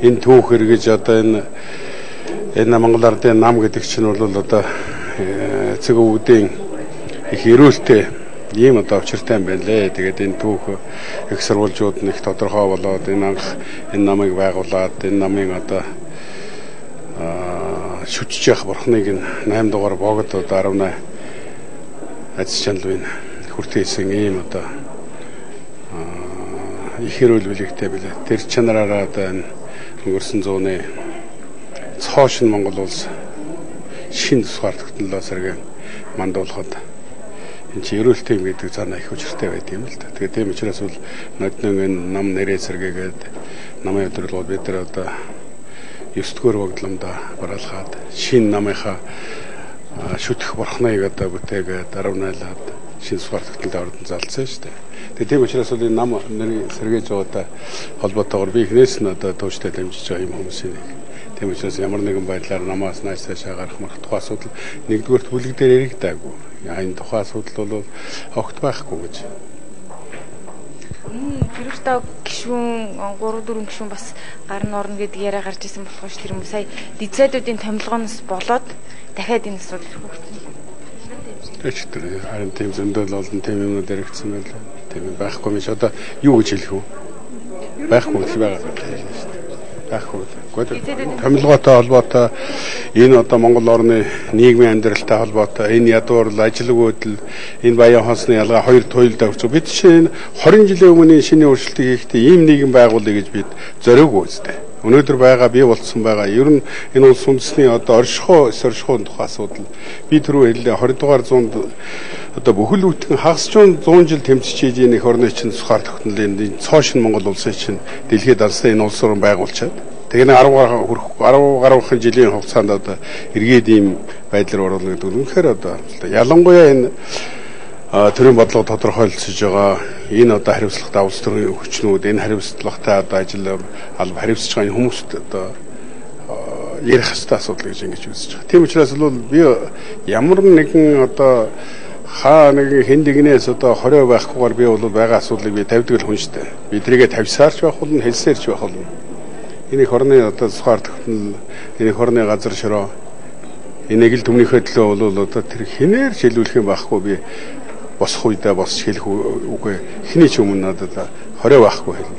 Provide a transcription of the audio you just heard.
Энэ түүх эргэж одоо энэ Монгол Ардын нам гэдэг чинь бол одоо цэг өвгдийн их эрүүлтэй ийм одоо учиртай юм байна лээ. Тэгээд энэ түүх их сурвалжууд нь их тодорхой болоод энэ намыг байгуулад энэ намын одоо шүтж явах бурхныг 8 дугаар богод одоо 18 ац чанлын хүртээсэн ийм одоо их эрүүл бүлэгтэй билээ. Тэр чанараараа одоо энэ өнгөрсөн зууны цоошин Монгол улс шинэ тусгаар тогтнолоо сэргэн мандуулахад энэ чи эрүүлтэй юм гэдэг цаана их учиртай байт юм л да. Тэгээд тийм учраас бол ноднын энэ нам нэрээ сэргээгээд намын өдрөлгөө бид нар одоо 9-р багтламда бараалхаад шинэ намынхаа шүтэх бурхныг одоо бүтээгээд 18-аад шинэ тусгаар тогтнолд ордон залцсан шүү дээ. Тэгээд тийм учраас бол энэ нам нэрийг сэргээж байгаатай холбоотойгоор би ихнээс нь одоо тууштай дамжиж байгаа юм хүмүүсийн нэг. Тийм учраас ямар нэгэн байдлаар намаас нааш цаашаа гарах мах тухай асуудал нэгдүгээрт бүлэг дээр яригдаагүй. Энэ тухай асуудал бол огт байхгүй гэж. Тэрвэртаа гишүүн 3-4 гишүүн бас гарна орно гэдэг яриа гарч ирсэн болохоор ш тэр юм сая дизайдуудын томилгооноос болоод дахиад энэ асуудал хөгжсөн. Тэчтэр харин тийм зөндөл олон тийм юмнууд яригдсан байл. Тийм байхгүй мэж одоо юу гэж хэлэх вэ? Байхгүй гэж байгаа юм шүү дээ. Байхгүй. Томилгоотой холбоотой энэ одоо Монгол орны нийгмийн амьдралтай холбоотой энэ ядуурл ажил өгөөдөл энэ баян хонсны ялгаа хоёр туйлд авч бид чинь 20 жилийн өмнө шинэ өөрчлөлтийг хийхдээ ийм нийгэм байгуулъя гэж бид зориугүй үстэй. Өнөөдөр байгаа бий болцсон байгаа. Ер нь энэ улс үндэсний одоо оршихуун тухай асуудал би түрүү хэллээ 20 дугаар зуунд одоо бүхэл бүтэн хагасчуун 100 жил тэмцэж ийм их орны чинь тусгаар тогтнолын энэ цоошин Монгол улсын чинь дэлхийд алсан энэ улс орн байгуулчаад тэгээд 10 гаруйхан жилийн хугацаанд одоо эргээд ийм байдлаар оруулна гэдэг нь үнэхээр одоо ялангуяа энэ төрийн бодлого тодорхойлцож байгаа энэ одоо хариуцлагатай улс төрийн хүчнүүд энэ хариуцлагатай одоо ажил алба хариуцж байгаа хүмүүст одоо ярих хэвээр асуудал гэж ингэж үзэж байгаа. Тийм учраас бол би ямар нэгэн одоо нэгэн хэн нэгнээс одоо 20 байхгүйгээр би бол байгаа асуудлыг би тавьдаг л хүн шүү дээ. Бидрийгээ тавьсаарч байх болно, хэлсээрч байх болно. Энэ их орны одоо тусгаар тогтнол, энэ их орны газар шороо энийг л төмнийхөө төлөө бол одоо тэр хинээр шилжүүлэх юм байхгүй би босох үедээ босч хэлэх үгүй. Эхний ч өмнө надад 20 байхгүй хэлнэ.